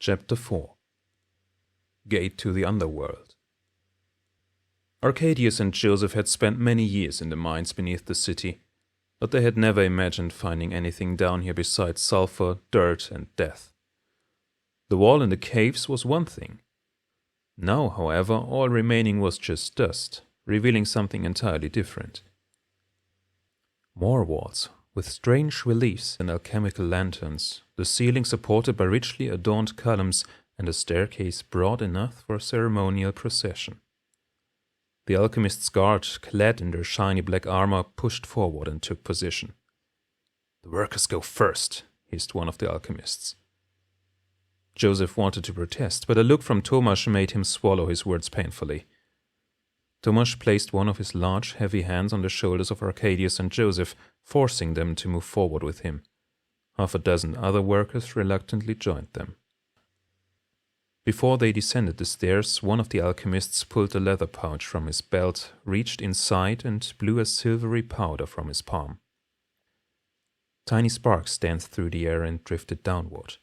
Chapter 4 Gate to the Underworld. Arcadius and Joseph had spent many years in the mines beneath the city, but they had never imagined finding anything down here besides sulfur, dirt, and death. The wall in the caves was one thing. Now, however, all remaining was just dust, revealing something entirely different. More walls, with strange reliefs and alchemical lanterns, the ceiling supported by richly adorned columns, and a staircase broad enough for a ceremonial procession. The alchemist's guard, clad in their shiny black armor, pushed forward and took position. "The workers go first," hissed one of the alchemists. Joseph wanted to protest, but a look from Tomasz made him swallow his words painfully. Tomasz placed one of his large, heavy hands on the shoulders of Arcadius and Joseph, forcing them to move forward with him. Half a dozen other workers reluctantly joined them. Before they descended the stairs, one of the alchemists pulled a leather pouch from his belt, reached inside, and blew a silvery powder from his palm. Tiny sparks danced through the air and drifted downward.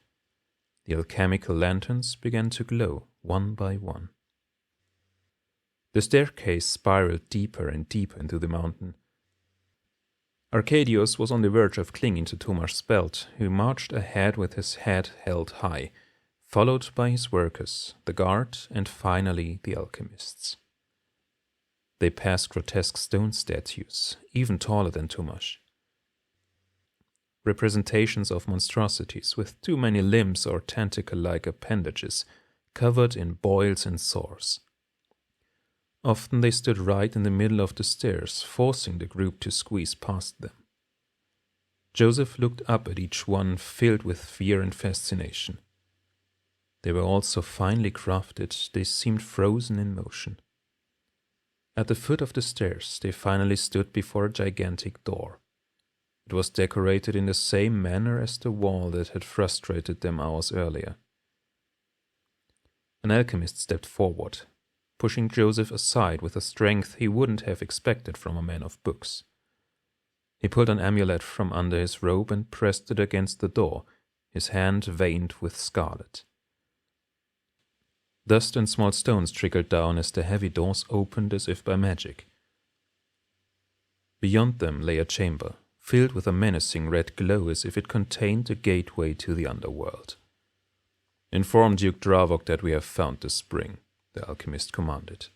The alchemical lanterns began to glow, one by one. The staircase spiraled deeper and deeper into the mountain. Arcadius was on the verge of clinging to Tomasz's belt, who marched ahead with his head held high, followed by his workers, the guard, and finally the alchemists. They passed grotesque stone statues, even taller than Tomasz. Representations of monstrosities with too many limbs or tentacle-like appendages, covered in boils and sores. Often they stood right in the middle of the stairs, forcing the group to squeeze past them. Joseph looked up at each one, filled with fear and fascination. They were all so finely crafted, they seemed frozen in motion. At the foot of the stairs, they finally stood before a gigantic door. It was decorated in the same manner as the wall that had frustrated them hours earlier. An alchemist stepped forward, pushing Joseph aside with a strength he wouldn't have expected from a man of books. He pulled an amulet from under his robe and pressed it against the door, his hand veined with scarlet. Dust and small stones trickled down as the heavy doors opened as if by magic. Beyond them lay a chamber, filled with a menacing red glow as if it contained a gateway to the underworld. "Inform Duke Dravok that we have found the spring," the alchemist commanded.